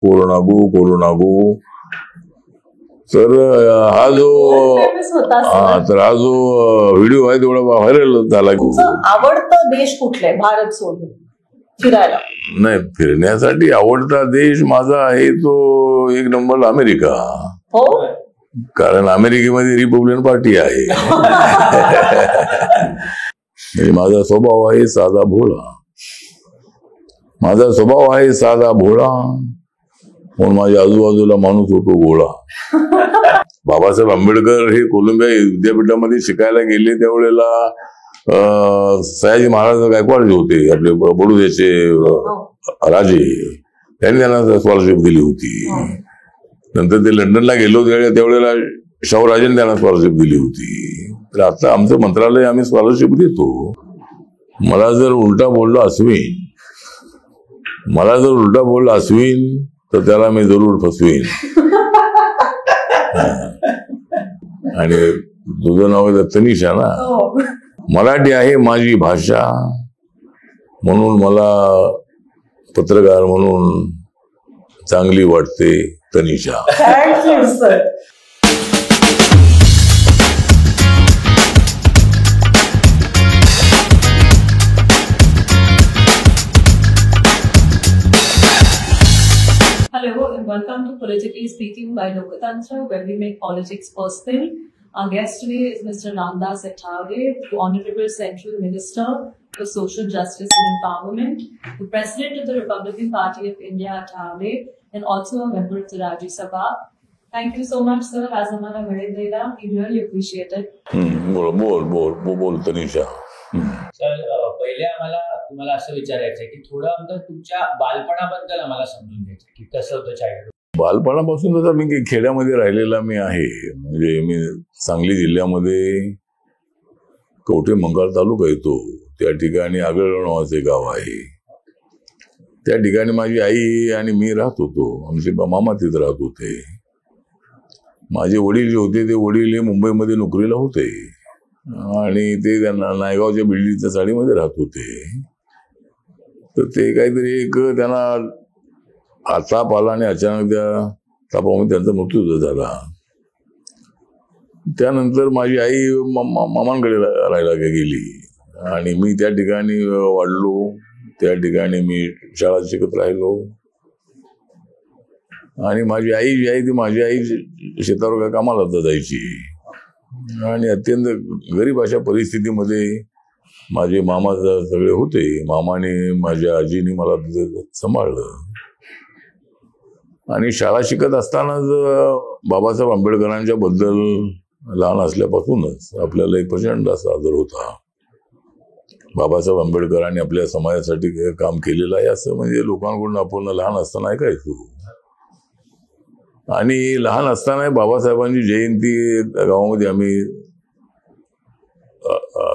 कोरोनागो. तर हा जो व्हिडिओ आहे तेवढा व्हायरल झाला. आवडतं देश कुठले भारत सोडून फिरायला? नाही, फिरण्यासाठी आवडता देश माझा आहे तो एक नंबर अमेरिका. हो, कारण अमेरिकेमध्ये रिपब्लिकन पार्टी आहे. माझा स्वभाव आहे साधा भोळा. म्हणून माझ्या आजूबाजूला माणूस होतो गोळा. बाबासाहेब आंबेडकर हे कोलंबिया विद्यापीठामध्ये शिकायला गेले त्यावेळेला सयाजी महाराज गायकवाड जे होते आपले बडोद्याचे राजे, त्यांनी त्यांना स्कॉलरशिप दिली होती. नंतर ते लंडनला गेलो त्यावेळेला शाहूराजांनी त्यांना स्कॉलरशिप दिली होती. तर आता आमचं मंत्रालय आम्ही स्कॉलरशिप देतो. मला जर उलटा बोललो अश्विन तर त्याला मी जरूर फसवीन. आणि तुझं नाव आहे तनिषा ना. मराठी आहे माझी भाषा, म्हणून मला पत्रकार म्हणून चांगली वाटते Tanisha. Thank you sir. Hello and welcome to Politically Speaking by Lokatantra, where we make politics personal. Our guest today is Mr. Ramdas Athawale, the Honorable Central Minister for Social Justice and Empowerment, the President of the Republican Party of India, Athawale, and also a member of the Rajya Sabha. Thank you so much, sir. As amala वेळ दिला, we really appreciate it. बोल Tanisha. Sir, पहिले आम्हाला तुम्हाला असं विचारायचं आहे की थोडं आमचं तुमच्या बालपणाबद्दल आम्हाला समजून घ्यायचं की कसं होतं चाइल्डहुड. बालपणापासून तर मी खेड्यामध्ये राहिलेला मी आहे. म्हणजे मी सांगली जिल्ह्यामध्ये कवठे मंगळ तालुका येतो, त्या ठिकाणी आगळगाव नावाचे गाव आहे. त्या ठिकाणी माझी आई आणि मी राहत होतो. आमचे मामा तिथे राहत होते. माझे वडील जे होते ते वडील हे मुंबईमध्ये नोकरीला होते आणि ते त्यांना नायगावच्या बिल्डिंगच्या चाळीमध्ये राहत होते. तर ते काहीतरी एक त्यांना ताप आला आणि अचानक त्या तापामध्ये त्यांचा मृत्यू झाला. त्यानंतर माझी आई मामांकडे राहायला गेली आणि मी त्या ठिकाणी वाढलो. त्या ठिकाणी मी शाळा शिकत राहिलो. आणि माझी आई जी आहे ती माझी आई शेतावर कामाला जायची आणि अत्यंत गरीब अशा परिस्थितीमध्ये माझे मामा सगळे होते. मामाने माझ्या आजीने मला सांभाळलं. आणि शाळा शिकत असतानाच बाबासाहेब आंबेडकरांच्या बद्दल लहान असल्यापासूनच आपल्याला एक प्रचंड असा आदर होता. बाबासाहेब आंबेडकरांनी आपल्या समाजासाठी काम केलेलं आहे असं म्हणजे लोकांकडून आपण लहान असताना ऐकायचो. आणि लहान असताना बाबासाहेबांची जयंती गावामध्ये आम्ही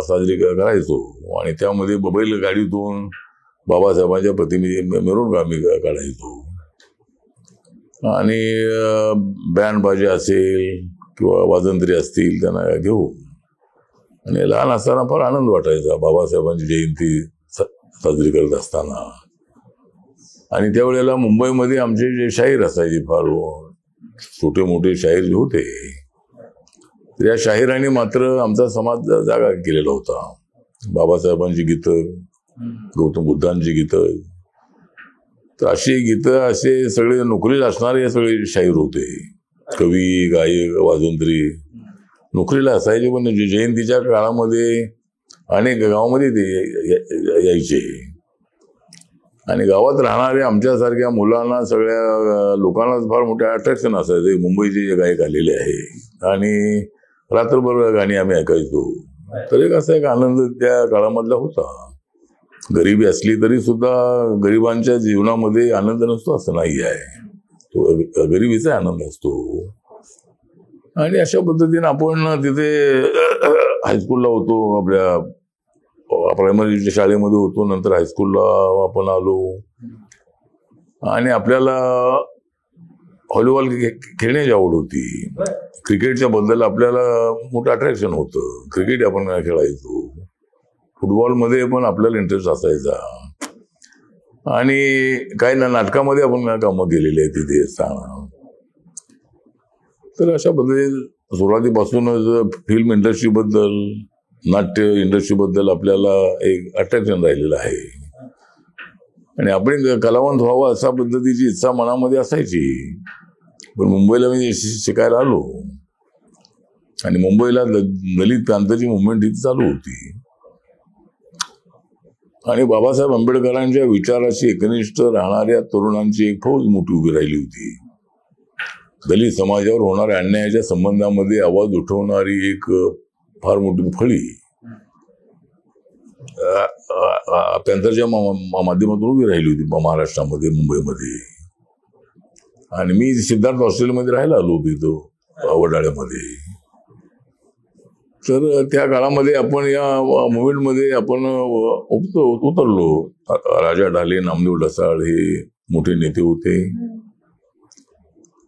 साजरी करायचो आणि त्यामध्ये बैल गाडीतून बाबासाहेबांच्या प्रतिमेची मिरवणूक आम्ही काढायचो. आणि बँड बाजे असेल किंवा वाजंत्री असतील त्यांना घेऊन. आणि लहान असताना फार आनंद वाटायचा बाबासाहेबांची जयंती साजरी करत असताना. आणि त्यावेळेला मुंबईमध्ये आमचे जे शाहीर असायचे फार छोटे मोठे शाहीर जे होते त्या शाहिरांनी मात्र आमचा समाज जागा केलेला होता. बाबासाहेबांची गीतं, गौतम बुद्धांची गीतं, तर अशी गीतं असे सगळे नोकरीला असणारे सगळे शाहीर होते. कवी, गायक, वाजंत्री नोकरीला असायचे. पण जयंतीच्या काळामध्ये अनेक गावामध्ये ते यायचे आणि गावात राहणाऱ्या आमच्यासारख्या मुलांना सगळ्या लोकांना फार मोठे अट्रॅक्शन असायचे. मुंबईचे जे गायक आलेले आहे आणि रात्रभर गाणी आम्ही ऐकायचो. तर एक असा एक आनंद त्या काळामधला होता. गरिबी असली तरी सुद्धा गरिबांच्या जीवनामध्ये आनंद नसतो असं नाही आहे. तो गरिबीचा आनंद असतो. आणि अशा पद्धतीने आपण तिथे हायस्कूलला होतो, आपल्या प्रायमरी शाळेमध्ये होतो, नंतर हायस्कूलला आपण आलो आणि आपल्याला व्हॉलीबॉल खेळण्याची आवड होती. क्रिकेटच्या बद्दल आपल्याला मोठं अट्रॅक्शन होतं. क्रिकेट आपण खेळायचो. फुटबॉलमध्ये पण आपल्याला इंटरेस्ट असायचा. आणि काही नाटकामध्ये आपण कामं केलेली आहेत तिथे असताना. तर अशा पद्धतीने सुरुवातीपासूनच फिल्म इंडस्ट्रीबद्दल, नाट्य इंडस्ट्रीबद्दल आपल्याला एक अट्रॅक्शन राहिलेलं आहे. आणि आपण कलावंत व्हावं अशा पद्धतीची इच्छा मनामध्ये असायची. पण मुंबईला मी शिकायला आलो आणि मुंबईला दलित क्रांतीची मुवमेंट इथे चालू होती आणि बाबासाहेब आंबेडकरांच्या विचाराशी एकनिष्ठ राहणाऱ्या तरुणांची एक फौज मोठी उभी राहिली होती. दलित समाजावर होणाऱ्या अन्यायाच्या संबंधामध्ये आवाज उठवणारी एक फार मोठी फळी पॅन्थरच्या माध्यमातून उभी राहिली होती महाराष्ट्रामध्ये, मुंबईमध्ये. आणि मी सिद्धार्थ हॉस्टेलमध्ये राहायला आलो होतो इथं वडाळ्यामध्ये. तर त्या काळामध्ये आपण या मुवमेंटमध्ये आपण उतरलो. राजा ढाले, नामदेव ढसाळ हे मोठे नेते होते.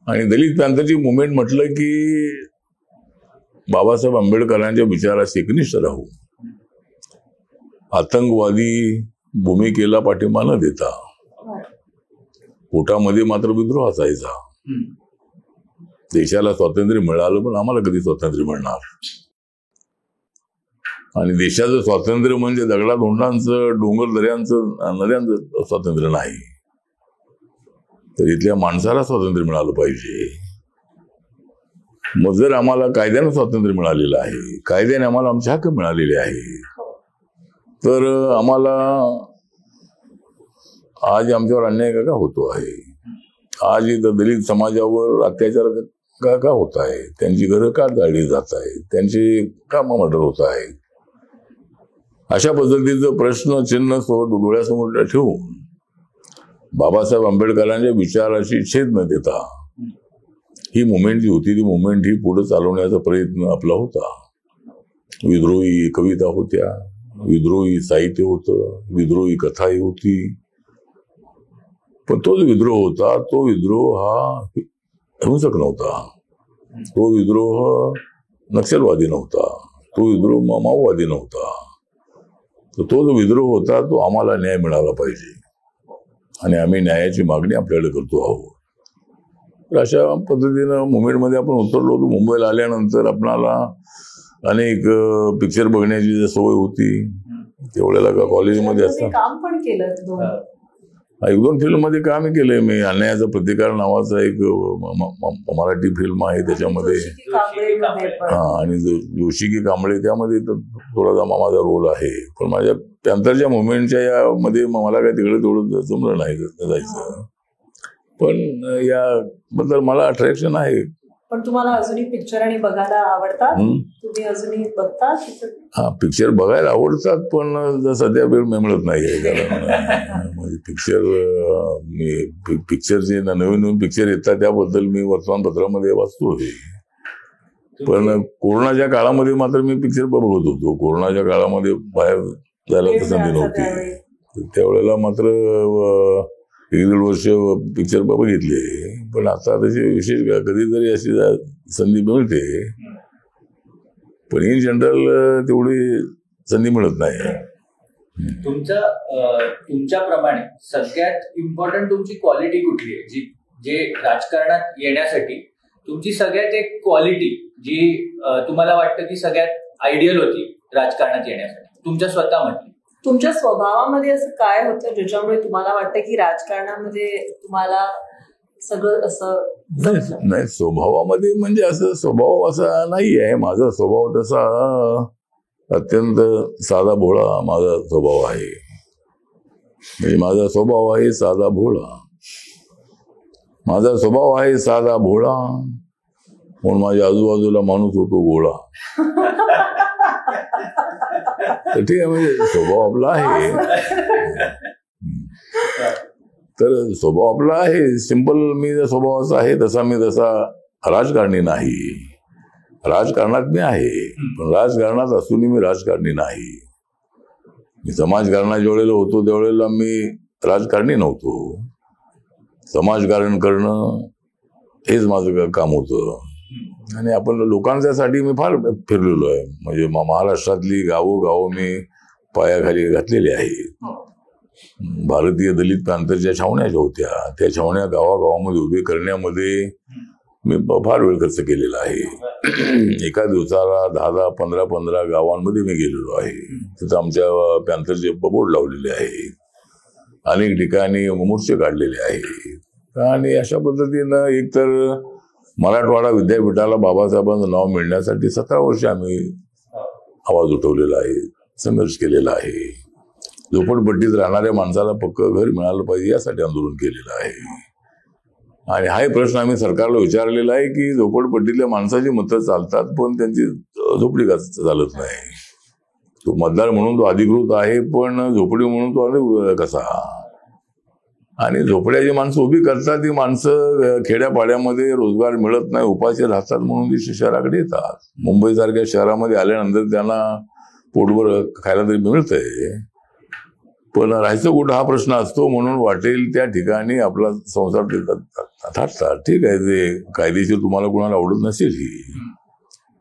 आणि दलित क्रांतीची मुवमेंट म्हटलं की बाबासाहेब आंबेडकरांच्या विचाराशी एकनिष्ठ राहू, आतंकवादी भूमिकेला पाठिंबा न देता. पोटामध्ये मात्र विद्रोह असायचा. देशाला स्वातंत्र्य मिळालं पण आम्हाला कधी स्वातंत्र्य मिळणार. आणि देशाचं स्वातंत्र्य म्हणजे दगडाधोंडांचं, डोंगर दऱ्यांचं, नद्यांचं स्वातंत्र्य नाही, तर इथल्या माणसाला स्वातंत्र्य मिळालं पाहिजे. मग जर आम्हाला कायद्यानं स्वातंत्र्य मिळालेलं आहे, कायद्याने आम्हाला आमचे हक्क मिळालेले आहे, तर आम्हाला आज आमच्यावर अन्याय का होतो आहे, आज इथं दलित समाजावर अत्याचार का होत आहे, त्यांची घरं का जाळली जात आहे, त्यांचे का मर्डर होत आहे, अशा पद्धतीचं प्रश्न चिन्ह डोळ्यासमोर ठेवून बाबासाहेब आंबेडकरांच्या विचाराशी छेद न देता ही मुवमेंट जी होती ती मुवमेंट ही पुढे चालवण्याचा प्रयत्न आपला होता. विद्रोही कविता होत्या, विद्रोही साहित्य होतं, विद्रोही कथाही होती. पण तो जो विद्रोह होता तो विद्रोह हा हिंसक नव्हता, तो विद्रोह नक्षलवादी नव्हता, तो विद्रोह माओवादी नव्हता. तर तो जो विद्रोह होता तो आम्हाला न्याय मिळाला पाहिजे आणि आम्ही न्यायाची मागणी आपल्याकडे करतो आहोत. तर अशा पद्धतीनं मुवमेंटमध्ये आपण उतरलो होतो. मुंबईला आल्यानंतर आपणाला अनेक पिक्चर बघण्याची सवय होती. तेवढ्याला का कॉलेजमध्ये असताना काम पण केलं. 1-2 फिल्म मध्ये काम केलंय मी. अन्यायाचा प्रतिकार नावाचा एक मराठी फिल्म आहे, त्याच्यामध्ये आणि जोशी की कांबळे त्यामध्ये थोडासा माझा रोल आहे. पण माझ्या पॅन्थरच्या मुवमेंटच्या यामध्ये मला काही तिकडे तेवढं जमलं नाही जायचं. पण याबद्दल मला अट्रॅक्शन आहे. पण तुम्हाला अजूनही पिक्चर आणि बघायला आवडतात? तुम्ही अजूनही बघता? हा, पिक्चर बघायला आवडतात, पण सध्या वेळ मिळत नाहीये. कारण म्हणजे पिक्चरचे नवीन पिक्चर येतात त्याबद्दल मी वर्तमानपत्रामध्ये वाचतोय. पण कोरोनाच्या काळामध्ये मात्र मी पिक्चर बघत होतो. कोरोनाच्या काळामध्ये बाहेर जायला संधी नव्हती. त्यावेळेला मात्र 1-1.5 वर्ष पिक्चर बघितले. पण आता त्याची विशेष कधीतरी अशी संधी मिळते, पण इन जनरल तेवढी संधी मिळत नाही. तुमच्याप्रमाणे सगळ्यात इम्पॉर्टंट तुमची क्वालिटी कुठली आहे, जे राजकारणात येण्यासाठी तुमची सगळ्यात एक क्वालिटी जी तुम्हाला वाटतं की सगळ्यात आयडियल होती राजकारणात येण्यासाठी तुमच्या स्वतःमध्ये? तुमच्या स्वभावामध्ये असं काय होतं ज्याच्यामुळे तुम्हाला वाटतं की राजकारणामध्ये तुम्हाला सगळं असं नाही? स्वभावामध्ये म्हणजे असं स्वभाव असा नाही आहे. माझा स्वभाव तसा अत्यंत साधा भोळा माझा स्वभाव आहे. म्हणजे माझा स्वभाव आहे साधा भोळा. माझा स्वभाव आहे साधा भोळा, म्हणून माझ्या आजूबाजूला माणूस होतो गोळा. तर ठीक आहे, म्हणजे स्वभाव आपला आहे. तर स्वभाव आपला आहे सिंपल. मी स्वभावाचा आहे तसा मी तसा राजकारणी नाही. राजकारणात मी आहे, पण राजकारणात असूनही मी राजकारणी नाही. मी समाजकारणात ज्यावेळेला होतो त्यावेळेला मी राजकारणी नव्हतो. समाजकारण करणं हेच माझं काम होतं. आणि आपण लोकांच्यासाठी मी फार फिरलेलो आहे. म्हणजे महाराष्ट्रातली गावोगाव मी पायाखाली घातलेली आहे. भारतीय दलित प्रांताच्या छावण्या ज्या होत्या त्या छावण्या गावागावामध्ये उभे करण्यामध्ये मी फार वेळ खर्च केलेला आहे. एका दिवसाला 10-10, 15-15 गावांमध्ये मी गेलेलो आहे. तिथं आमच्या पॅन्थरचे बोर्ड लावलेले आहे, अनेक ठिकाणी मोर्चे काढलेले आहेत. आणि अशा पद्धतीनं एकतर मराठवाडा विद्यापीठाला बाबासाहेबांचं नाव मिळण्यासाठी 17 वर्ष आम्ही आवाज उठवलेला आहे, संघर्ष केलेला आहे. झोपडपट्टीत राहणाऱ्या माणसाला पक्क घर मिळालं पाहिजे यासाठी आंदोलन केलेलं आहे. आणि हाही प्रश्न आम्ही सरकारला विचारलेला आहे की झोपडपट्टीतल्या माणसाची मतं चालतात पण त्यांची झोपडी चालत नाही. तो मतदार म्हणून तो अधिकृत आहे पण झोपडी म्हणून तो कसा. आणि झोपड्याची माणसं उभी करतात ती माणसं खेड्यापाड्यामध्ये रोजगार मिळत नाही, उपाशी राहतात म्हणून ती शहराकडे येतात. मुंबईसारख्या शहरामध्ये आल्यानंतर त्यांना पोटभर खायला तरी मिळतंय पण राहायचं कुठं हा प्रश्न असतो. म्हणून वाटेल त्या ठिकाणी आपला संसार थाटतात. ठीक आहे, ते कायदेशीर तुम्हाला कुणाला आवडत नसेल ही,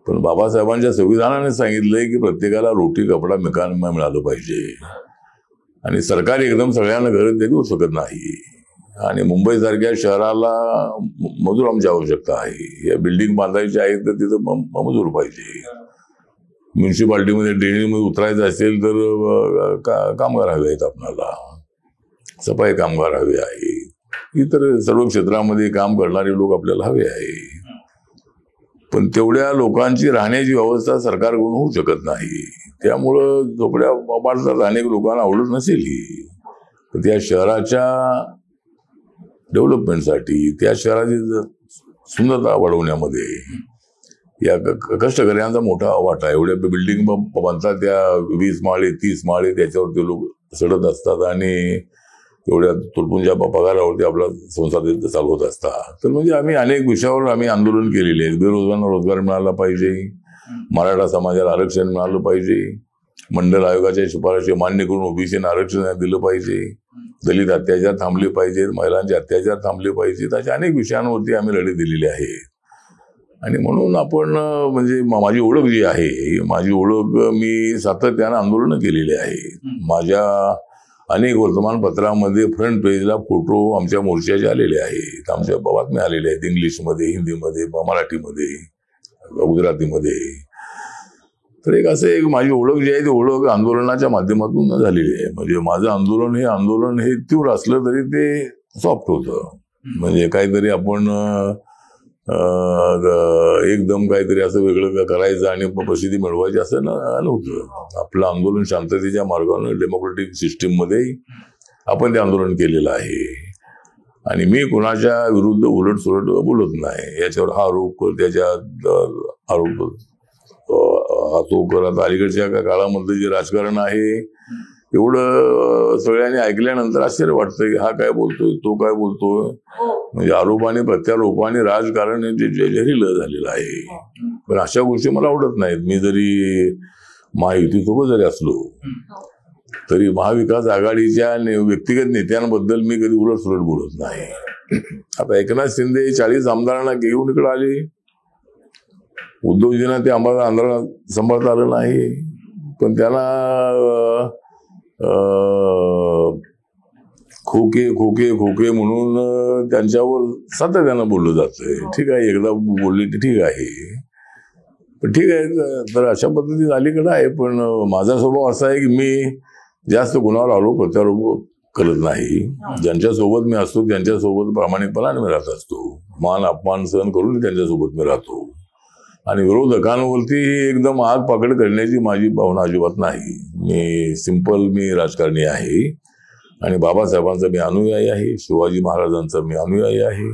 पण बाबासाहेबांच्या संविधानाने सांगितलंय की प्रत्येकाला रोटी कपडा मकान मिळालं पाहिजे. आणि सरकार एकदम सगळ्यांना घर देऊ शकत नाही. आणि मुंबईसारख्या शहराला मजुरांची आवश्यकता आहे. या बिल्डिंग बांधायची आहेत तर तिथं मजूर पाहिजे. म्युन्सिपाल्टीमध्ये ड्रेनेजमध्ये उतरायचं असेल तर कामगार हवे आहेत, आपल्याला सफाई कामगार हवे आहे, इतर सर्व क्षेत्रामध्ये काम करणारे लोक आपल्याला हवे आहे. पण तेवढ्या लोकांची राहण्याची व्यवस्था सरकारकडून होऊ शकत नाही. त्यामुळं झोपड्या पाडतात. अनेक लोकांना आवडत नसेल ही, तर त्या शहराच्या डेव्हलपमेंटसाठी, त्या शहराची सुंदरता वाढवण्यामध्ये या कष्टकऱ्यांचा मोठा वाटा. एवढ्या बिल्डिंग बांधतात त्या 20 माळे 30 माळे, त्याच्यावर ते लोक चढत असतात आणि एवढ्या तुटपुंज्या पगारावरती आपला संसार चालवत असतात. तर म्हणजे आम्ही अनेक विषयावर आम्ही आंदोलन केलेले आहेत. बेरोजगारांना रोजगार मिळाला पाहिजे, मराठा समाजाला आरक्षण मिळालं पाहिजे, मंडल आयोगाच्या शिफारशी मान्य करून ओबीसीना आरक्षण दिलं पाहिजे, दलित अत्याचार थांबले पाहिजेत, महिलांचे अत्याचार थांबले पाहिजेत. अशा अनेक विषयांवरती आम्ही लढे दिलेले आहेत. आणि म्हणून आपण म्हणजे माझी ओळख जी आहे, माझी ओळख मी सातत्यानं आंदोलनं केलेली आहे. माझ्या अनेक वर्तमानपत्रामध्ये फ्रंट पेजला फोटो आमच्या मोर्चाचे आलेले आहेत, आमच्या बातम्या आलेल्या आहेत, इंग्लिशमध्ये, हिंदीमध्ये, मराठीमध्ये, गुजरातीमध्ये. तर एक माझी ओळख जी आहे ती ओळख आंदोलनाच्या माध्यमातून झालेली आहे. म्हणजे माझं आंदोलन हे तीव्र असलं तरी ते सॉफ्ट होतं. म्हणजे काहीतरी आपण एकदम काहीतरी असं वेगळं करायचं आणि प्रसिद्धी मिळवायची असं नव्हतं. आपलं आंदोलन शांततेच्या मार्गाने डेमोक्रेटिक सिस्टीम मध्ये आपण ते आंदोलन केलेलं आहे. आणि मी कुणाच्या विरुद्ध उलट सुलट बोलत नाही. याच्यावर हा आरोप कर, त्याच्या आरोप हा तो करत. अलीकडच्या काळामधलं जे राजकारण आहे एवढं सगळ्यांनी ऐकल्यानंतर आश्चर्य वाटतं की हा काय बोलतोय, तो काय बोलतोय. म्हणजे आरोपाने प्रत्यारोपाने राजकारण जहरीलं झालेलं आहे. पण अशा गोष्टी मला आवडत नाहीत. मी जरी महायुतीसोबत जरी असलो तरी महाविकास आघाडीच्या व्यक्तिगत नेत्यांबद्दल मी कधी उलट सुलट बोलत नाही. आता एकनाथ शिंदे 40 आमदारांना घेऊन इकडे आले. उद्धवजींना ते आंदोलन सांभाळता आलं नाही, पण त्यांना खोके खोके खोके म्हणून त्यांच्यावर सातत्यानं बोललं जातंय. ठीक आहे, एकदा बोलली की ठीक आहे, पण ठीक आहे. तर अशा पद्धतीने अलीकडे आहे. पण माझा स्वभाव असा आहे की मी जास्त कुणावर आरोप प्रत्यारोप करत नाही. ज्यांच्यासोबत मी असतो त्यांच्यासोबत प्रामाणिकपणाने मी राहत असतो. मान अपमान सहन करून त्यांच्यासोबत मी राहतो. आणि विरोधकांवरती एकदम आग पाकड करण्याची माझी भावना अजिबात नाही. मी राजकारणी आहे आणि बाबासाहेबांचा मी अनुयायी आहे, शिवाजी महाराजांचा मी अनुयायी आहे.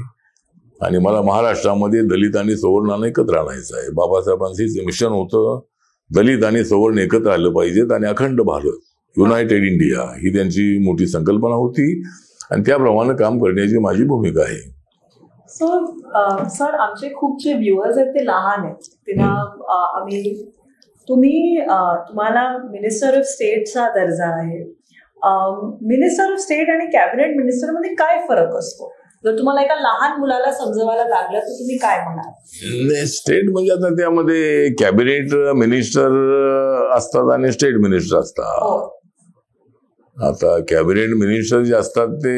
आणि मला महाराष्ट्रामध्ये दलित आणि सवर्णांना एकत्र आणायचं आहे. बाबासाहेबांचं मिशन होतं दलित आणि सवर्ण एकत्र आलं पाहिजेत आणि अखंड भारत, युनायटेड इंडिया ही त्यांची मोठी संकल्पना होती आणि त्याप्रमाणे काम करण्याची माझी भूमिका आहे. सर आमचे खूप जे व्ह्युअर्स आहेत ते लहान आहेत. त्यांना तुम्हाला मिनिस्टर ऑफ स्टेटचा दर्जा आहे. मिनिस्टर ऑफ स्टेट आणि कॅबिनेट मिनिस्टर मध्ये काय फरक असतो? जर तुम्हाला एका लहान मुलाला समजवायला लागलं तर तुम्ही काय म्हणाल? स्टेट म्हणजे आता त्यामध्ये कॅबिनेट मिनिस्टर असतात आणि स्टेट मिनिस्टर असतात. आता कॅबिनेट मिनिस्टर जे असतात ते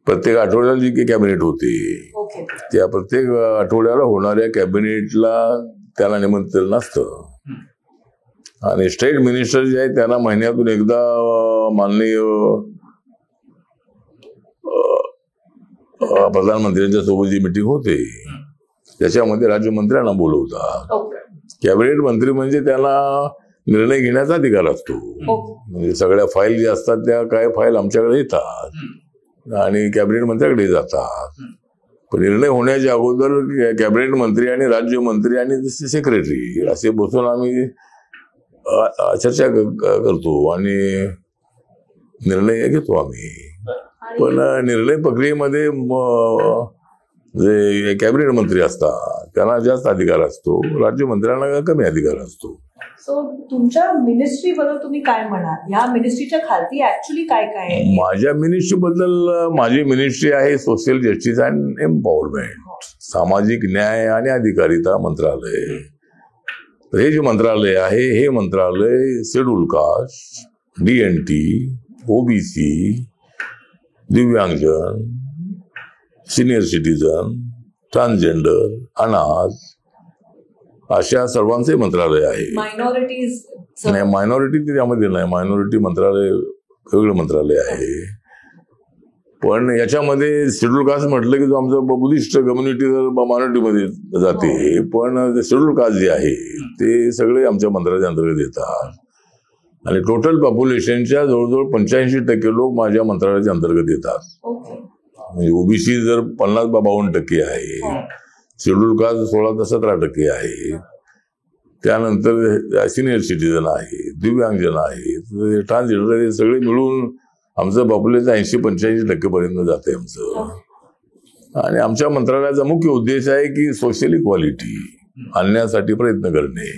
प्रत्येक आठवड्याला जी काही कॅबिनेट होते ओके. त्या प्रत्येक आठवड्याला होणाऱ्या कॅबिनेटला त्यांना निमंत्रण असतं. आणि स्टेट मिनिस्टर जे आहेत त्यांना महिन्यातून एकदा माननीय प्रधानमंत्र्यांच्या सोबत जी मिटिंग होते त्याच्यामध्ये राज्यमंत्र्यांना बोलवतात. ओके. कॅबिनेट मंत्री म्हणजे त्यांना निर्णय घेण्याचा अधिकार असतो. ओके. म्हणजे सगळ्या फाईल ज्या असतात त्या काय फाईल आमच्याकडे येतात आणि कॅबिनेट मंत्र्याकडे जातात. पण निर्णय होण्याच्या अगोदर कॅबिनेट मंत्री आणि राज्यमंत्री आणि सेक्रेटरी असे बसून आम्ही चर्चा करतो आणि निर्णय घेतो आम्ही. पण निर्णय प्रक्रियेमध्ये जे कॅबिनेट मंत्री असतात त्यांना जास्त अधिकार असतो, राज्यमंत्र्यांना कमी अधिकार असतो. सो तुमच्या मिनिस्ट्री बद्दल तुम्ही काय म्हणाल? ह्या मिनिस्ट्रीच्या खालती ऍक्च्युली काय काय आहे? माझ्या मिनिस्ट्री बद्दल, माझी मिनिस्ट्री आहे सोशल जस्टिस अँड एम्पॉवरमेंट, सामाजिक न्याय आणि अधिकारिता मंत्रालय. हे जे मंत्रालय आहे हे मंत्रालय शेड्यूल कास्ट, DNT, OBC, दिव्यांगजन, सिनियर सिटीजन, ट्रान्सजेंडर, अनाथ अशा सर्वांचे मंत्रालय आहे. मायनॉरिटीज नाही, मायनॉरिटी त्यामध्ये नाही. मायनॉरिटी मंत्रालय वेगळं मंत्रालय आहे. पण याच्यामध्ये शेड्यूल कास्ट म्हटलं की जो आमचं बुद्धिस्ट कम्युनिटी जर मायनॉरिटीमध्ये जाते, पण शेड्यूल कास्ट जे आहे ते सगळे आमच्या मंत्रालयाच्या अंतर्गत येतात. आणि टोटल पॉप्युलेशनच्या जवळजवळ 85% लोक माझ्या मंत्रालयाच्या अंतर्गत येतात. ओके. म्हणजे ओबीसी जर 50-52% आहे, शेड्यूल कास्ट 16-17% आहे. त्यानंतर सिनियर सिटीजन आहे, दिव्यांगजन आहे, ट्रान्सजेंडर, हे सगळे मिळून आमचं पॉप्युलेशन 80-85% पर्यंत जाते आमचं. आणि आमच्या मंत्रालयाचा मुख्य उद्देश आहे की सोशल इक्वालिटी आणण्यासाठी प्रयत्न करणे.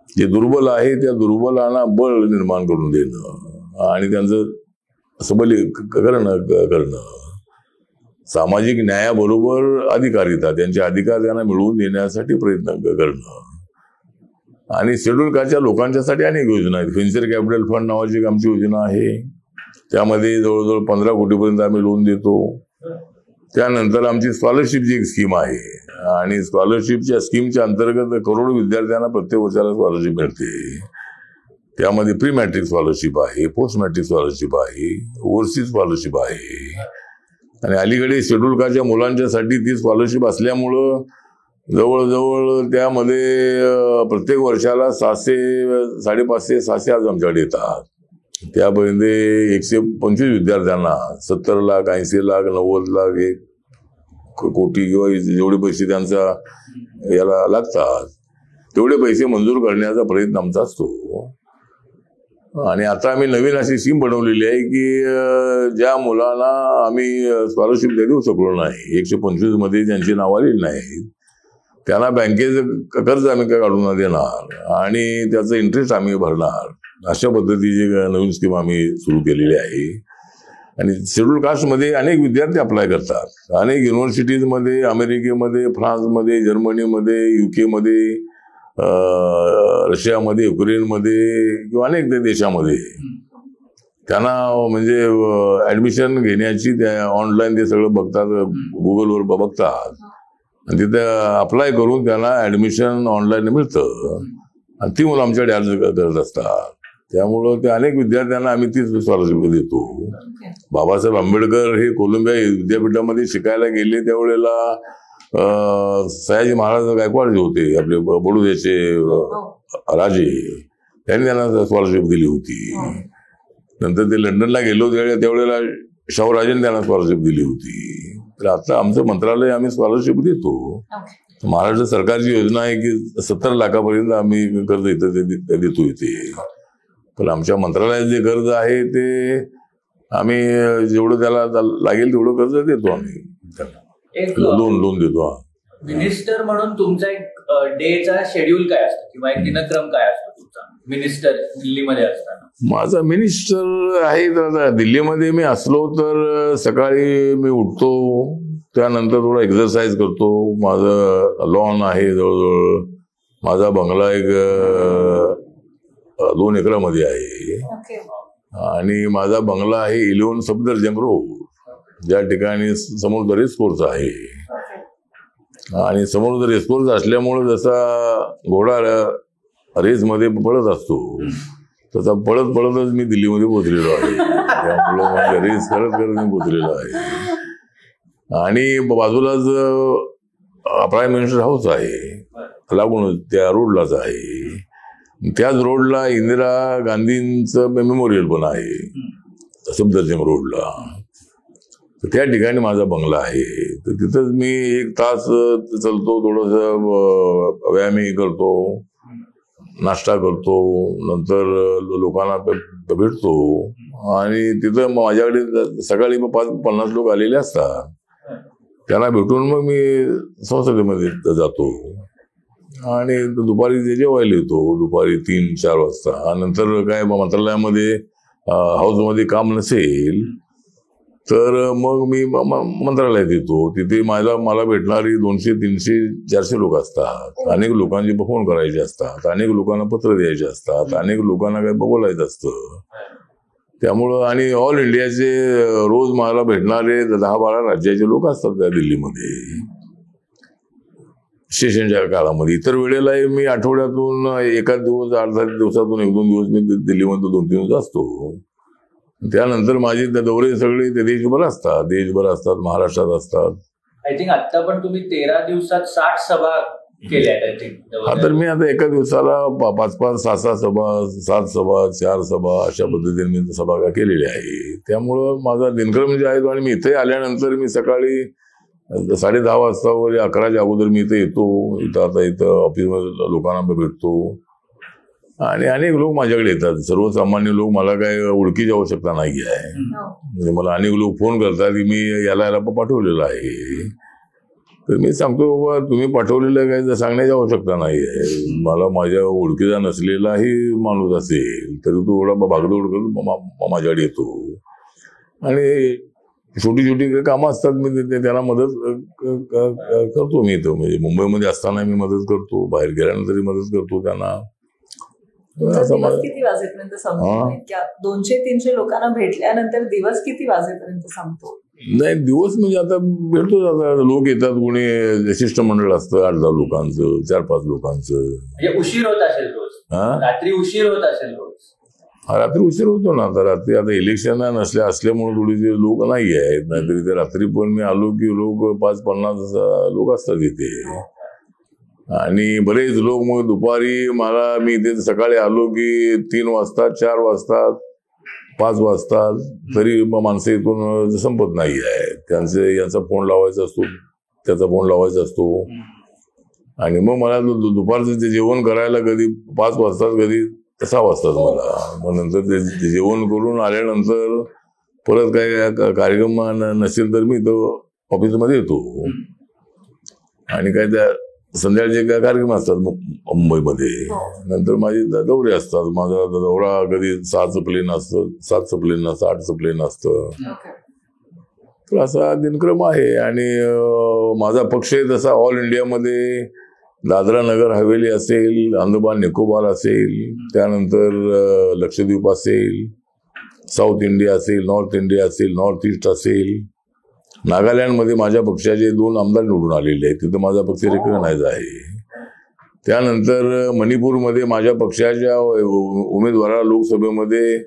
जे दुर्बल आहे त्या दुर्बलांना बळ निर्माण करून देणं आणि त्यांचं सबलीकरण करणं, सामाजिक न्यायाबरोबर अधिकारिता, त्यांचे अधिकार त्यांना मिळवून देण्यासाठी प्रयत्न करणं. आणि शेड्यूल कास्टच्या लोकांच्यासाठी अनेक योजना आहेत. व्हेंचर कॅपिटल फंड नावाची एक आमची योजना आहे, त्यामध्ये जवळजवळ 15 कोटीपर्यंत आम्ही लोन देतो. त्यानंतर आमची स्कॉलरशिपची एक स्कीम आहे आणि स्कॉलरशिपच्या स्कीमच्या अंतर्गत करोडो विद्यार्थ्यांना प्रत्येक वर्षाला स्कॉलरशिप मिळते. त्यामध्ये प्री मॅट्रिक स्कॉलरशिप आहे, पोस्ट मॅट्रिक स्कॉलरशिप आहे, ओव्हरसीज स्कॉलरशिप आहे. आणि अलीकडे शेड्यूल कास्टच्या मुलांच्यासाठी ती स्कॉलरशिप असल्यामुळं जवळजवळ त्यामध्ये प्रत्येक वर्षाला 500-550 आज आमच्याकडे येतात. त्यामध्ये 125 विद्यार्थ्यांना 70 लाख, 80 लाख, 90 लाख, 1 कोटी किंवा जेवढे पैसे त्यांचा याला लागतात तेवढे पैसे मंजूर करण्याचा प्रयत्न आमचा असतो. आणि आता आम्ही नवीन अशी स्कीम बनवलेली आहे की ज्या मुलांना आम्ही स्कॉलरशिप देऊ शकलो नाही, 125 मध्ये ज्यांची नाव आलेली नाहीत, त्यांना बँकेचं कर्ज आम्ही काढून देणार आणि त्याचं इंटरेस्ट आम्ही भरणार. अशा पद्धतीची नवीन स्कीम आम्ही सुरू केलेली आहे. आणि शेड्यूल कास्टमध्ये अनेक विद्यार्थी अप्लाय करतात. अनेक युनिव्हर्सिटीजमध्ये, अमेरिकेमध्ये, फ्रान्समध्ये, जर्मनीमध्ये, UK मध्ये, रशियामध्ये, युक्रेनमध्ये किंवा अनेक देशामध्ये त्यांना म्हणजे ऍडमिशन घेण्याची त्या ऑनलाईन ते सगळं बघतात, गुगलवर बघतात आणि तिथे अप्लाय करून त्यांना ऍडमिशन ऑनलाईन मिळतं आणि ती मुलं आमच्याकडे अर्ज करत असतात. त्यामुळं ते अनेक विद्यार्थ्यांना आम्ही तीच स्कॉलरशिप देतो. बाबासाहेब आंबेडकर हे कोलंबिया विद्यापीठामध्ये शिकायला गेले त्यावेळेला सयाजी महाराज गायकवाड जे होते आपले बडोद्याचे राजे, त्यांनी त्यांना स्कॉलरशिप दिली होती. नंतर ते लंडनला गेलो त्यावेळेला शाहूराजेंनी त्यांना स्कॉलरशिप दिली होती. तर आता आमचं मंत्रालय आम्ही स्कॉलरशिप देतो. महाराष्ट्र सरकारची योजना आहे की 70 लाखापर्यंत आम्ही कर्ज इथं देतो इथे. पण आमच्या मंत्रालयात जे कर्ज आहे ते आम्ही जेवढं त्याला लागेल तेवढं कर्ज देतो आम्ही त्यांना, लोन देतो. मिनिस्टर म्हणून तुमचा एक डेचा शेड्यूल काय असतो किंवा एक दिनक्रम काय असतो तुमचा मिनिस्टर दिल्लीमध्ये असताना? माझा मिनिस्टर आहे तर दिल्लीमध्ये मी असलो तर सकाळी मी उठतो, त्यानंतर थोडा एक्सरसाइज करतो. माझं लॉन आहे जवळजवळ, माझा बंगला एक 2 एकरामध्ये आहे. आणि माझा बंगला आहे 11 सफदरजंग रोड, ज्या ठिकाणी समुद्र रेसकोर्स आहे. आणि समुद्र रेसकोर्स असल्यामुळे जसा घोडा रेसमध्ये पळत असतो तसा पळत पळतच मी दिल्लीमध्ये पोहोचलेलो आहे. त्यामुळं माझ्या रेस करत करत मी पोहोचलेलो आहे. आणि बाजूलाच प्राईम मिनिस्टर हाऊस आहे, लागून त्या रोडलाच आहे. त्याच रोडला इंदिरा गांधींचं मेमोरियल पण आहे सफदरजंग रोडला. तर त्या ठिकाणी माझा बंगला आहे. तर तिथंच मी 1 तास चलतो, थोडंसं व्यायामही करतो, नाश्ता करतो, नंतर लोकांना भेटतो. आणि तिथं माझ्याकडे सकाळी 5-50 लोक आलेले असतात, त्यांना भेटून मग मी संसदेमध्ये जातो आणि दुपारी जेवायला येतो, दुपारी 3-4 वाजता. नंतर काय मंत्रालयामध्ये हाऊसमध्ये काम नसेल तर मग मी मंत्रालयात येतो. तिथे मला भेटणारी 200, 300, 400 लोक असतात. अनेक लोकांचे फोन करायचे असतात, अनेक लोकांना पत्र द्यायचे असतात, अनेक लोकांना काही बोलायचं असतं. त्यामुळं आणि ऑल इंडियाचे रोज मला भेटणारे 10-12 राज्याचे लोक असतात त्या दिल्लीमध्ये सेशनच्या काळामध्ये. इतर वेळेलाही मी आठवड्यातून एखाद दिवस 8-10 दिवसातून 1-2 दिवस मी दिल्लीमध्ये 2-3 दिवस असतो. त्यानंतर माझे दौरे सगळे ते देशभर असतात, महाराष्ट्रात असतात. आय थिंक आता पण तुम्ही 13 दिवसात 60 सभा केल्या. आय थिंक हा, तर मी आता एका दिवसाला 5-5, 6-6 सभा, 7 सभा, 4 सभा अशा पद्धतीने मी सभा केलेल्या आहे. त्यामुळं माझा दिनक्रम जे आहे. आणि मी इथे आल्यानंतर मी सकाळी 10:30 वाजता वगैरे 11च्या अगोदर मी इथे येतो. इथं ऑफिसमध्ये लोकांना भेटतो आणि अनेक लोक माझ्याकडे येतात. सर्वसामान्य लोक, मला काय ओळखीची आवश्यकता नाही आहे. म्हणजे मला अनेक लोक फोन करतात की मी याला पाठवलेलं आहे. तर मी सांगतो बाबा तुम्ही पाठवलेलं काय सांगण्याची आवश्यकता नाही आहे. मला माझ्या ओळखीचा नसलेलाही माणूस असेल तरी तो एवढा भागदौड करून माझ्याकडे येतो. आणि छोटी छोटी कामं असतात, मी त्यांना मदत करतो. मी इथं म्हणजे मुंबईमध्ये असताना मी मदत करतो, बाहेर गेल्यानंतरही मदत करतो त्यांना. दिवस किती वाजेपर्यंत संपतो? 200-300 लोकांना भेटल्यानंतर दिवस किती वाजेपर्यंत संपतो? नाही, दिवस म्हणजे आता भेटतो. आता लोक येतात, कोणी शिष्टमंडळ असतं 8-10 लोकांचं, 4-5 लोकांचं. म्हणजे उशीर होत असेल रोज? रात्री उशीर होत असेल रोज? रात्री उशीर होतो ना. आता इलेक्शन असल्यामुळे थोडीसे लोक नाही आहेत. नाहीतर इथे रात्री पण मी आलो की लोक 5-50 लोक असतात इथे. आणि बरेच लोक मग दुपारी मी इथे सकाळी आलो की 3 वाजता, 4 वाजता, 5 वाजता तरी माणसं इथून संपत नाही आहे. यांचा फोन लावायचा असतो, त्याचा फोन लावायचा असतो. आणि मग मला दुपारचं ते जेवण करायला कधी 5 वाजतात, कधी 6 वाजतात मला. मग नंतर ते जेवण करून आल्यानंतर परत काही कार्यक्रम नसेल तर मी इथं ऑफिसमध्ये येतो. आणि काय त्या संध्याकाळचे काय कार्यक्रम असतात मुंबईमध्ये. नंतर माझे दौरे असतात. माझा दौरा कधी 6चं प्लेन असतं, 7चं प्लेन असतं, 8चं प्लेन असतं. तर असा दिनक्रम आहे. आणि माझा पक्ष जसा ऑल इंडियामध्ये दादरा नगर हवेली असेल, अंदमान निकोबार असेल, त्यानंतर लक्षद्वीप असेल, साऊथ इंडिया असेल, नॉर्थ इंडिया असेल, नॉर्थ ईस्ट असेल, नागालँडमध्ये माझ्या पक्षाचे 2 आमदार निवडून आलेले आहेत, तिथं माझा पक्ष रिकग्नाइज आहे. त्यानंतर मणिपूरमध्ये माझ्या पक्षाच्या उमेदवाराला लोकसभेमध्ये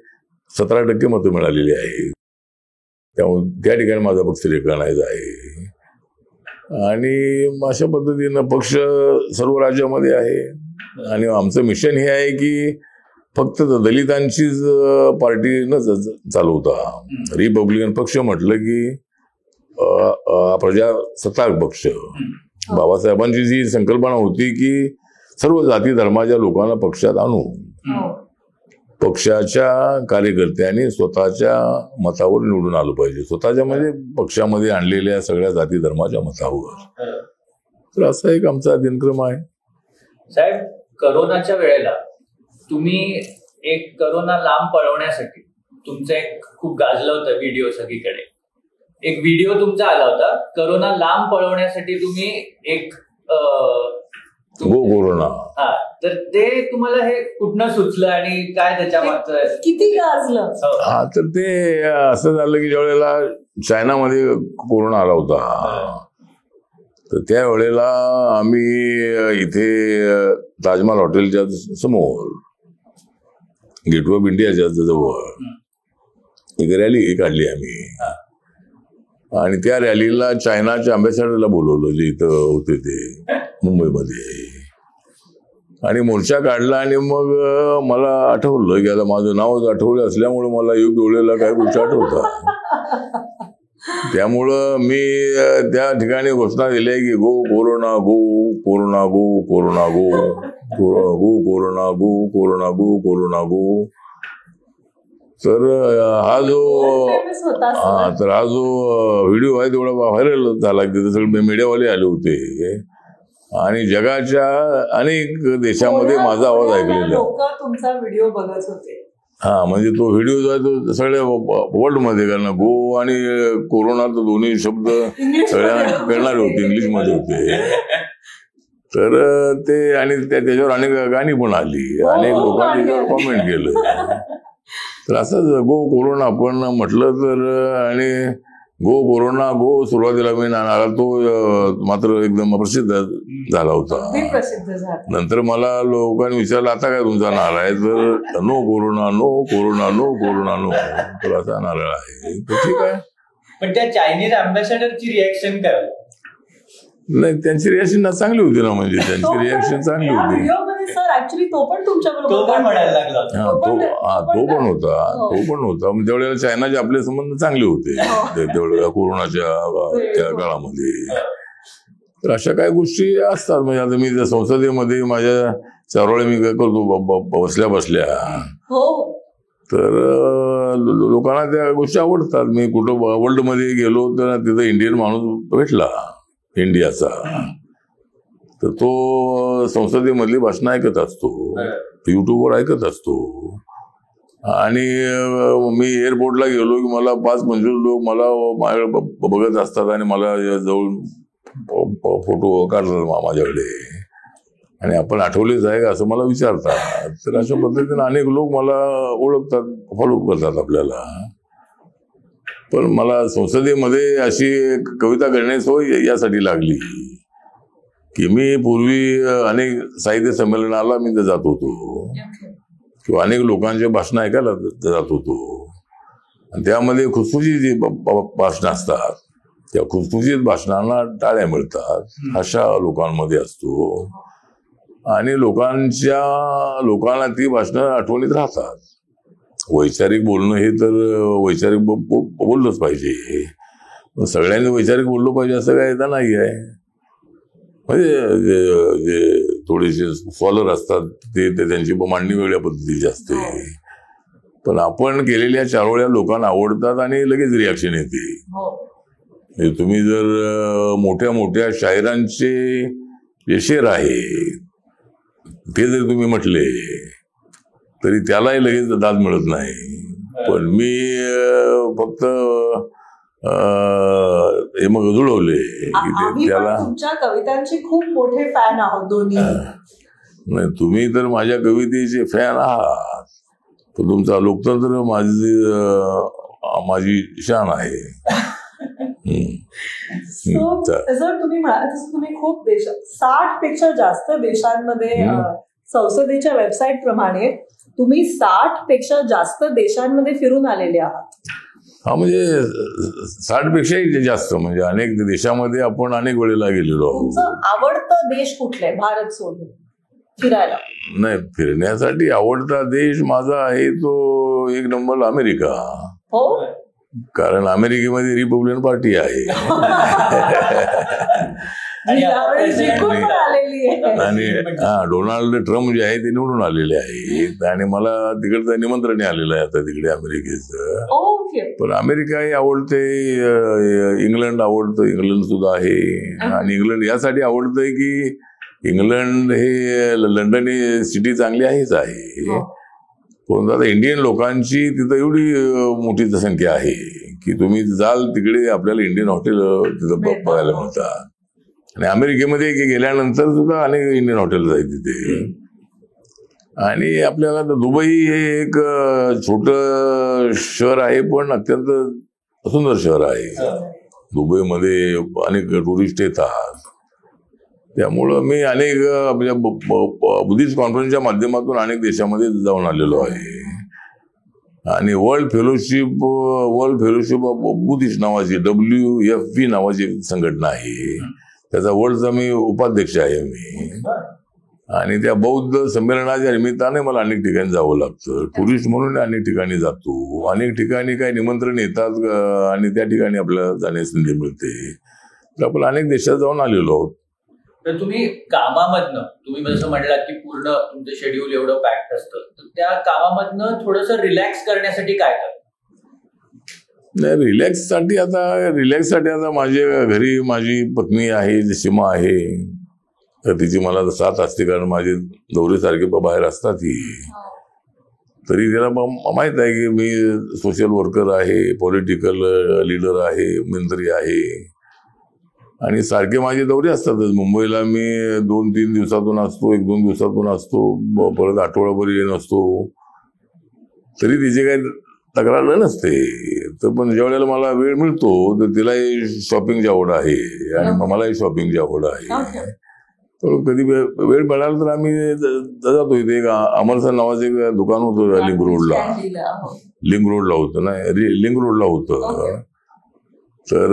17% मतं मिळालेली आहे. त्यामुळे त्या ठिकाणी माझा पक्ष रिकग्नाइज आहे. आणि अशा पद्धतीनं पक्ष सर्व राज्यामध्ये आहे. आणि आमचं मिशन हे आहे की फक्त दलितांचीच पार्टी न चालवता रिपब्लिकन पक्ष म्हटलं की प्रजासत्ताक पक्ष. बाबासाहेबांची जी संकल्पना होती की सर्व जाती धर्माच्या लोकांना पक्षात आणू, पक्षाच्या कार्यकर्त्यांनी स्वतःच्या मतावर निवडून आलं पाहिजे, स्वतःच्या म्हणजे पक्षामध्ये आणलेल्या सगळ्या जाती धर्माच्या मतावर. तर असा एक आमचा दिनक्रम आहे. साहेब, करोनाच्या वेळेला तुम्ही एक करोना लांब पळवण्यासाठी तुमचं एक खूप गाजलं होतं व्हिडिओ सगळीकडे. एक व्हिडिओ तुमचा आला होता, करोना लांब पळवण्यासाठी तुम्ही एक गो कोरोना. हा, तर ते तुम्हाला हे कुठनं सुचलं आणि काय त्याच्या मागचं? किती गाजलं? हा, तर ते असं झालं की ज्या वेळेला चायनामध्ये कोरोना आला होता, तर त्यावेळेला आम्ही इथे ताजमहाल हॉटेलच्या समोर गेट वे ऑफ इंडियाच्या जवळ एक रॅली काढली आम्ही, आणि त्या रॅलीला चायनाच्या अँबॅसेडरला बोलवलं जे इथं होते ते मुंबईमध्ये, आणि मोर्चा काढला. आणि मग मला आठवलं की आता माझं नावच आठवलं असल्यामुळे मला योग्य वेळेला काही गोष्टी आठवतात. त्यामुळं मी त्या ठिकाणी घोषणा दिल्या की गो कोरोना गो कोरोना गो कोरोना गो गो कोरोना गो कोरोना गो कोरोना गो. तर हा जो व्हिडिओ आहे तेवढा व्हायरल झाला की सगळे मीडियावाले आले होते आणि जगाच्या अनेक देशामध्ये माझा आवाज ऐकलेला. लोक तुमचा व्हिडिओ बघत होते. हा, म्हणजे तो व्हिडिओ जो आहे तो सगळ्या वर्ल्ड मध्ये, कारण गो आणि कोरोना तर दोन्ही शब्द सगळ्यांना कळणारे होते, इंग्लिशमध्ये होते. तर ते, आणि त्याच्यावर अनेक गाणी पण आली, अनेक लोकांनी कॉमेंट केलं. तर असंच गो कोरोना आपण म्हटलं तर, आणि गो कोरोना गो सुरुवातीला मी नारा तो मात्र एकदम प्रसिद्ध झाला होता. नंतर मला लोकांनी विचारलं आता काय तुमचा नारा आहे, तर no corona no corona no corona no, तर असा नारळ आहे. तर ठीक आहे. पण त्या चायनीज अँबॅसेडरची रिएक्शन काय? नाही, त्यांची रिएक्शन चांगली होती ना, म्हणजे त्यांची रिएक्शन चांगली होती. सर ऍक्च्युली तो पण तुमच्याबरोबर म्हणायला लागला. तो पण होता. त्यावेळेला चायनाचे आपले संबंध चांगले होते त्यावेळेला कोरोनाच्या त्या काळामध्ये. तर अशा काही गोष्टी असतात. म्हणजे आता मी त्या संसदेमध्ये माझ्या चारोळे मी काय करतो बसल्या बसल्या, तर लोकांना त्या गोष्टी आवडतात. मी कुठं वर्ल्डमध्ये गेलो तर तिथं इंडियन माणूस भेटला इंडियाचा, तर तो संसदेमधली भाषणं ऐकत असतो, युट्यूबवर ऐकत असतो. आणि मी एअरपोर्टला गेलो की मला 5-25 लोक मला बघत असतात आणि मला जवळ फोटो काढतात माझ्याकडे, आणि आपण आठवलेच आहे का असं मला विचारतात. तर अशा पद्धतीने अनेक लोक मला ओळखतात, फॉलो करतात आपल्याला. पण मला संसदेमध्ये अशी कविता करण्याची सोय यासाठी लागली की मी पूर्वी अनेक साहित्य संमेलनाला मी जात होतो किंवा अनेक लोकांचे भाषणं ऐकायला जात होतो, आणि त्यामध्ये खुसखुशीत जी भाषणं असतात त्या खुसखुशीत भाषणांना टाळ्या मिळतात अशा लोकांमध्ये असतो, आणि लोकांना ती भाषणं आठवणीत राहतात. वैचारिक बोलणं हे तर वैचारिक बोललंच पाहिजे, पण सगळ्यांनी वैचारिक बोललं पाहिजे असं काय तर नाही आहे. म्हणजे जे थोडेसे स्कॉलर असतात ते त्यांची मांडणी वेगळ्या पद्धतीची असते, पण आपण केलेल्या चारोळ्या लोकांना आवडतात आणि लगेच रिॲक्शन येते. तुम्ही जर मोठ्या मोठ्या शायरांचे जे शेर आहे ते जर तुम्ही म्हटले तरी त्यालाही लगेच दाद मिळत नाही. पण मी फक्त हे मग जुळवले की त्याला, तुमच्या कवितांचे खूप मोठे फॅन आहोत दोन्ही. नाही, तुम्ही तर माझ्या कवितेचे फॅन आहात, तर तुमचा लोकतंत्र माझी शान आहे. जर तुम्ही म्हणाल तसं तुम्ही खूप 60 पेक्षा जास्त देशांमध्ये, संसदेच्या वेबसाईट प्रमाणे तुम्ही 60 पेक्षा जास्त देशांमध्ये फिरून आलेले आहात. हा, म्हणजे 60 पेक्षाही जास्त, म्हणजे अनेक देशामध्ये आपण अनेक वेळेला गेलेलो आहोत. तुमचं आवडतं देश कुठले भारत सोडून फिरायला? नाही, फिरण्यासाठी आवडता देश माझा आहे तो एक नंबर अमेरिका. हो, कारण अमेरिकेमध्ये रिपब्लिकन पार्टी आहे आणि डोनाल्ड ट्रम्प जे आहे ते निवडून आलेले आहेत, आणि मला तिकडचं निमंत्रण आलेलं आहे आता तिकडे अमेरिकेचं. पण अमेरिकाही आवडते, इंग्लंड आवडतं, इंग्लंड सुद्धा आहे. आणि इंग्लंड यासाठी आवडतंय की इंग्लंड हे लंडन ही सिटी चांगली आहेच आहे, पण आता इंडियन लोकांची तिथं एवढी मोठी संख्या आहे की तुम्ही जाल तिकडे आपल्याला इंडियन हॉटेल तिथं बघायला मिळतात. आणि अमेरिकेमध्ये गेल्यानंतर सुद्धा अनेक इंडियन हॉटेल्स आहेत तिथे. आणि आपल्याला दुबई हे एक छोटं शहर आहे, पण अत्यंत सुंदर शहर आहे. दुबईमध्ये अनेक टुरिस्ट येतात. त्यामुळं मी अनेक बुद्धिस्ट कॉन्फरन्सच्या माध्यमातून अनेक देशामध्ये जाऊन आलेलो आहे. आणि वर्ल्ड फेलोशिप ऑफ बुद्धिस्ट नावाची WFP नावाची संघटना आहे, त्याचा वर्ल्डचा मी उपाध्यक्ष आहे मी. आणि त्या बौद्ध संमेलनाच्या निमित्ताने मला अनेक ठिकाणी जावं लागतं. टुरिस्ट म्हणून अनेक ठिकाणी जातो. अनेक ठिकाणी काही निमंत्रण येतात आणि त्या ठिकाणी आपल्याला जाण्याची संधी मिळते. तर आपण अनेक देशात जाऊन आलेलो आहोत. तर तुम्ही कामामधनं, तुम्ही जसं म्हटलात की पूर्ण तुमचं शेड्यूल एवढं पॅक्ड असतं, तर त्या कामामधनं थोडंसं रिलॅक्स करण्यासाठी काय करता? नाही, रिलॅक्ससाठी आता माझ्या घरी माझी पत्नी आहे, सीमा आहे. तर तिची मला साथ असते, कारण माझे दौरेसारखे बाहेर असतात ती. तरी तिला माहित आहे की मी सोशल वर्कर आहे, पॉलिटिकल लीडर आहे, मंत्री आहे. आणि सारखे माझे दौरे असतातच. मुंबईला मी 2-3 दिवसातून असतो, 1-2 दिवसातून असतो, परत आठवडाभर नसतो. तरी तिचे काही तक्रार नसते. तर पण ज्या वेळेला मला वेळ मिळतो तर तिलाही शॉपिंगची आवड आहे आणि मलाही शॉपिंगची आवड आहे. तर कधी वेळ मिळाला तर आम्ही जातो. इथे एक अमरसन नावाचं एक दुकान होतं लिंक रोडला होतं लिंक रोडला होतं. तर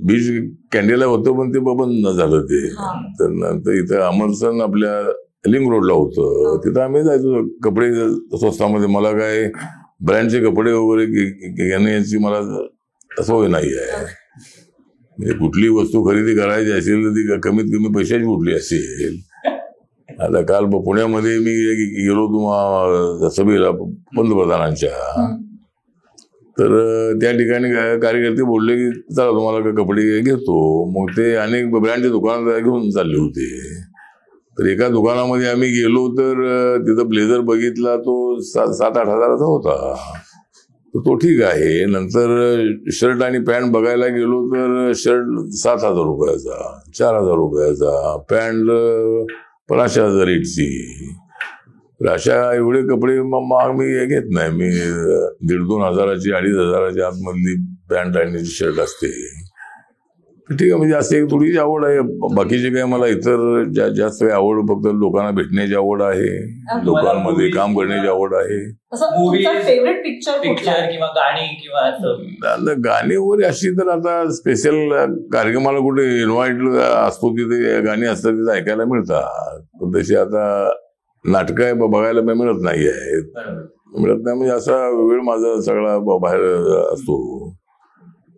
बीच कॅन्डीला होतं, पण ते बंद झालं ते. तर नंतर इथं अमरसन आपल्या लिंक रोडला होतं. तिथं आम्ही जायचो कपडे स्वस्तामध्ये. मला काय ब्रँडचे कपडे वगैरे घेण्याची मला सवय नाही आहे. म्हणजे कुठली वस्तू खरेदी करायची असेल तर ती कमीत कमी पैशाची कुठली असेल. आता काल पुण्यामध्ये मी गेलो तुम्हा सभेला पंतप्रधानांच्या. तर त्या ठिकाणी कार्यकर्ते बोलले की चला तुम्हाला कपडे घेतो. मग ते अनेक ब्रँडच्या दुकानात घेऊन चालले होते. तर एका दुकानामध्ये आम्ही गेलो तर तिथं ब्लेझर बघितला, तो 7-8 हजाराचा होता. तर तो ठीक आहे. नंतर शर्ट आणि पॅन्ट बघायला गेलो तर शर्ट 7,000 रुपयाचा, 4,000 रुपयाचा, पॅन्ट 5,000 ची. तर अशा एवढे कपडे मग मी घेत नाही. मी 1,500-2 हजाराची, 2,500 आतमधली पॅन्ट आणि शर्ट असते. ठीक आहे. म्हणजे असं एक थोडीशी आवड आहे. बाकीचे काय मला इतर जास्त काही आवड, फक्त लोकांना भेटण्याची आवड आहे, लोकांमध्ये काम करण्याची आवड आहे. फेवरेट पिक्चर किंवा गाणी किंवा असं गाणी वगैरे अशी तर आता स्पेशल कार्यक्रमाला कुठे इन्व्हाइट असतो तिथे गाणी असतात, तिथे ऐकायला मिळतात. पण तशी आता नाटकं बघायला मिळत नाही आहेत. मिळत नाही म्हणजे असा वेळ माझा सगळा बाहेर असतो.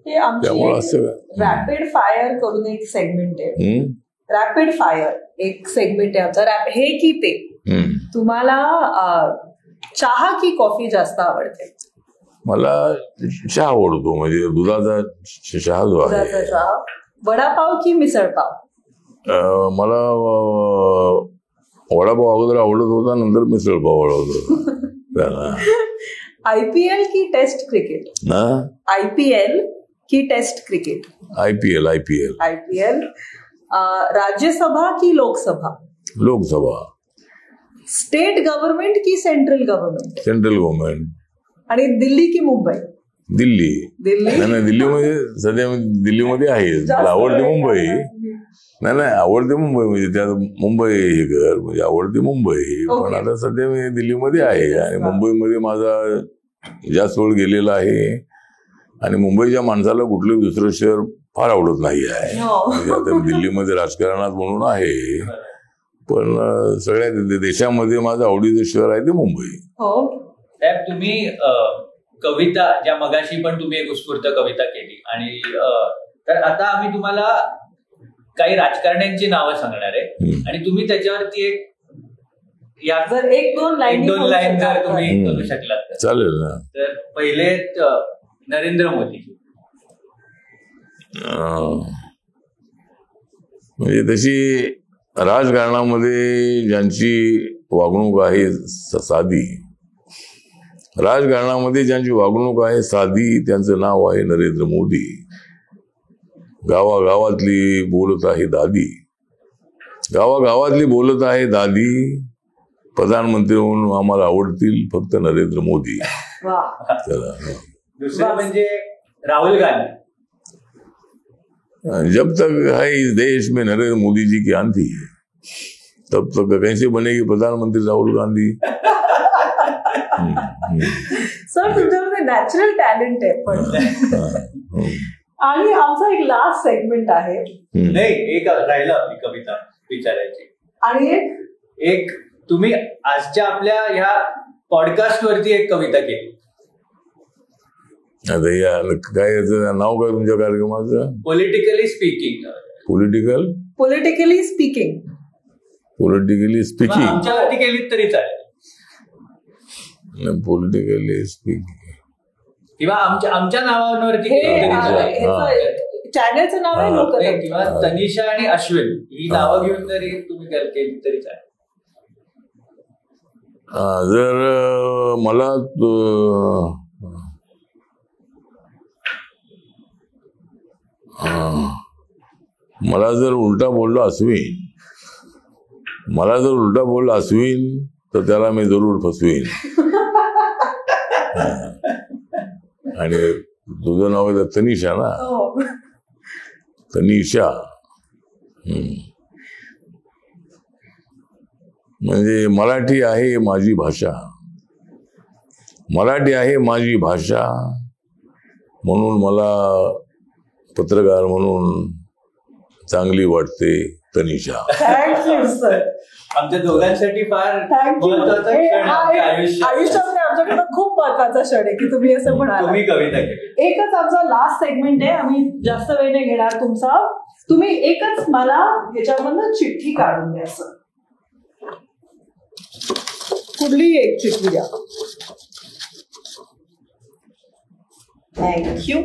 त्यामुळे असं रॅपिड फायर करून एक सेगमेंट आहे. रॅपिड फायर एक सेगमेंट आहे आमचा. हे की ते तुम्हाला चहा की कॉफी जास्त आवडते? मला चहा आवडतो. म्हणजे दुधाचा चहा जो आहे. वडापाव की मिसळपाव? मला वडापाव अगोदर आवडत होता, नंतर मिसळपाव आवडत होता. IPL की टेस्ट क्रिकेट? IPL की टेस्ट क्रिकेट? IPL. राज्यसभा की लोकसभा? लोकसभा. स्टेट गव्हर्नमेंट की सेंट्रल गव्हर्नमेंट? Central government. आणि दिल्ली की मुंबई? दिल्ली. नाही, दिल्लीमध्ये सध्या दिल्लीमध्ये आहे. मला आवडते मुंबई. नाही, आवडते मुंबई. म्हणजे त्यात मुंबई हे घर म्हणजे आवडते मुंबई. पण आता सध्या मी दिल्लीमध्ये आहे आणि मुंबईमध्ये माझा जास्त वेळ गेलेला आहे. आणि मुंबईच्या माणसाला कुठलं दुसरं शहर फार आवडत नाही आहे. म्हणजे आता दिल्लीमध्ये राजकारणात म्हणून आहे, पण सगळ्या देशामध्ये माझं आवडीचं शहर आहे ते मुंबई. साहेब, तुम्ही कविता ज्या मगाशी पण तुम्ही एक उत्स्फूर्त कविता केली, आणि तर आता आम्ही तुम्हाला काही राजकारण्यांची नावं सांगणार आहे आणि तुम्ही त्याच्यावरती एक दोन लाईन जर तुम्ही करू शकलात चालेल ना. तर पहिले नरेंद्र मोदी. म्हणजे तशी राजकारणामध्ये ज्यांची वागणूक आहे साधी, राजकारणामध्ये ज्यांची वागणूक आहे साधी, त्यांचं नाव आहे नरेंद्र मोदी. गावागावातली बोलत आहे दादी, गावागावातली बोलत आहे दादी, प्रधानमंत्री म्हणून आम्हाला आवडतील फक्त नरेंद्र मोदी. वा. चला. दुसरं म्हणजे राहुल गांधी. जब तक है इस देश में नरेंद्र मोदी जी की आंधी तब तक कैसे बनेगी प्रधानमंत्री राहुल गांधी. सर तुमच्यामध्ये नॅचरल टॅलेंट आहे पण. आणि आमचा एक लास्ट सेगमेंट आहे. नाही, एक राहिलं आपली कविता विचारायची. आणि एक तुम्ही आजच्या आपल्या ह्या पॉडकास्ट वरती एक कविता केली. आता या काय याचं नाव काय तुमच्या कार्यक्रमाचं? Politically speaking. Politically speaking. Politically speaking आमच्यावरती केली तरी चालेल, पॉलिटिकली स्पीकिंग किंवा आमच्या नावावरती चॅनलचं नाव आहे लोकतंत्र, किंवा तनिषा आणि अश्विन ही नावं घेऊन जरी तुम्ही केली तरी चालेल. जर मला मला जर उलटा बोललो अश्विन तर त्याला मी जरूर फसवीन. आणि तुझं नाव आहे तनिषा ना? तनिषा म्हणजे मराठी आहे माझी भाषा, मराठी आहे माझी भाषा, म्हणून मला पत्रकार म्हणून चांगली वाटते तनिषा. Thank you sir. आमच्या दोघांसाठी फार थँक्यू. महत्वाचा क्षण आहे आयुष्यामध्ये आमच्याकडे खूप महत्वाचा क्षण आहे की तुम्ही असं म्हणाल. तुम्ही कविता केली. एकच आमचा लास्ट सेगमेंट आहे, आम्ही जास्त वेळ नाही घेणार तुमचा. तुम्ही एकच मला ह्याच्यामधनं चिठ्ठी काढून द्या सर, कुठलीही एक चिठ्ठी द्या. Thank you.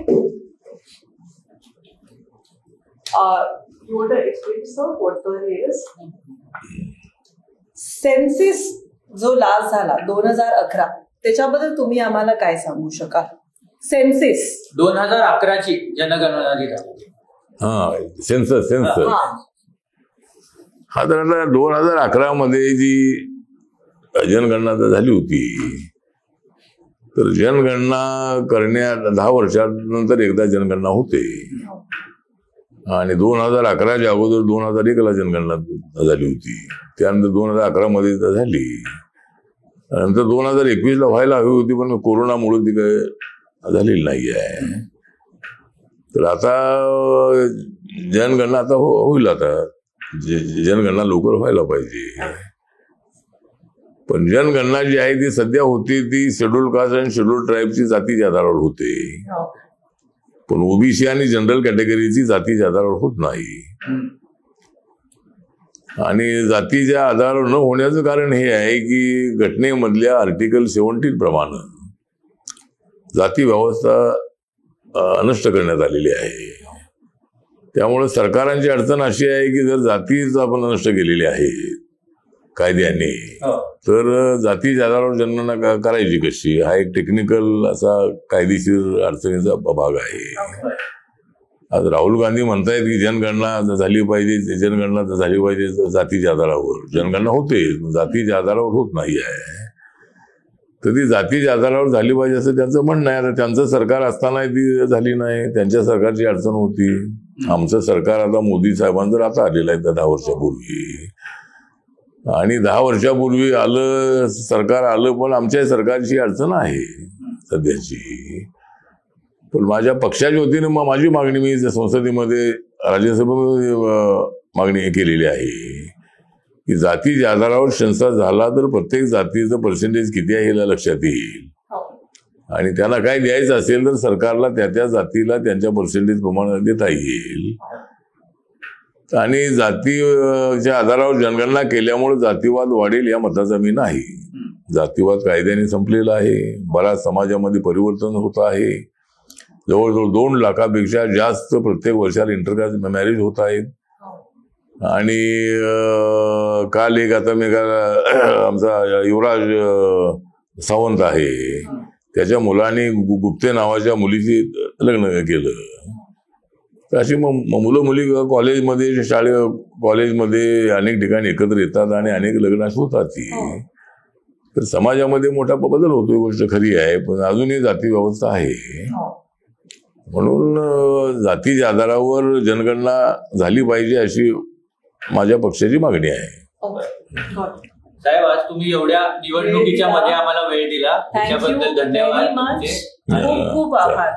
You want to explain, sir, what the is? सेन्सिस जो लास्ट झाला 2011 त्याच्याबद्दल तुम्ही आम्हाला काय सांगू शकाल? सेन्सिस 2011ची जनगणना जी झाली. सेन्सस हा तर आता 2011 मध्ये जी जनगणना झाली होती, तर जनगणना करण्यात 10 वर्षानंतर एकदा जनगणना होते. आणि 2011च्या अगोदर 2001ला जनगणना झाली होती, त्यानंतर 2011 मध्ये झाली, नंतर 2021ला व्हायला हवी होती पण कोरोनामुळे ती काय झालेली नाही आहे. तर आता जनगणना आता होईल, आता जनगणना लवकर व्हायला पाहिजे. पण जनगणना जी आहे ती सध्या होती ती शेड्यूल कास्ट आणि शेड्यूल ट्राईबची जातीच्या आधारावर होते, पण ओबीसी आणि जनरल कॅटेगरीची जातीच्या आधारावर होत नाही. आणि जातीच्या आधारावर न होण्याचं कारण हे आहे की घटनेमधल्या आर्टिकल 17 प्रमाणे जाती व्यवस्था नष्ट करण्यात आलेली आहे. त्यामुळे सरकारांची अडचण अशी आहे की जर जातीच आपण नष्ट केलेली आहे कायद्याने, तर जातीच्या आधारावर जनगणना करायची कशी, हा एक टेक्निकल असा कायदेशीर अडचणीचा भाग आहे. आज राहुल गांधी म्हणतायत की जनगणना झाली पाहिजे, जनगणना झाली पाहिजे जातीच्या आधारावर. जनगणना होते, जातीच्या आधारावर होत नाही आहे. तर ती जातीच्या आधारावर झाली पाहिजे असं त्यांचं म्हणणं आहे. आता त्यांचं सरकार असताना ती झाली नाही, त्यांच्या सरकारची अडचण होती. आमचं सरकार आता मोदी साहेबांचं आता आलेलं आहे 10 वर्षापूर्वी, आणि 10 वर्षापूर्वी सरकार आलं, पण आमच्या सरकारची अडचण आहे सध्याची. पण माझ्या पक्षाच्या वतीने माझी मागणी मी संसदेमध्ये राज्यसभेमध्ये मागणी केलेली आहे की जातीच्या आधारावर सेन्सस झाला तर प्रत्येक जातीचं पर्सेंटेज किती आहे हे लक्षात येईल, आणि त्यांना काय द्यायचं असेल तर सरकारला त्या जातीला त्यांच्या पर्सेंटेज प्रमाणे देता येईल. आणि जातीच्या आधारावर जनगणना केल्यामुळे जातीवाद वाढेल या मताचा मी नाही. जातीवाद कायद्याने संपलेला आहे, बऱ्याच समाजामध्ये परिवर्तन होत आहे. जवळजवळ 2 लाखापेक्षा जास्त प्रत्येक वर्षाला इंटरकास्ट मॅरेज होत आहेत. आणि काल एक आता मी आमचा युवराज सावंत आहे, त्याच्या मुलाने गुप्ते नावाच्या मुलीची लग्न केलं. तर अशी मुलं मुली कॉलेजमध्ये कॉलेजमध्ये अनेक ठिकाणी एकत्र येतात आणि अनेक लग्न अशी होतात ती. तर समाजामध्ये मोठा बदल होतो, ही गोष्ट खरी आहे, पण अजूनही जाती व्यवस्था आहे. म्हणून जातीच्या आधारावर जनगणना झाली पाहिजे अशी माझ्या पक्षाची मागणी आहे. साहेब, आज तुम्ही एवढ्या निवडणुकीच्या मध्ये आम्हाला वेळ दिला त्याच्याबद्दल धन्यवाद. खूप खूप आभार.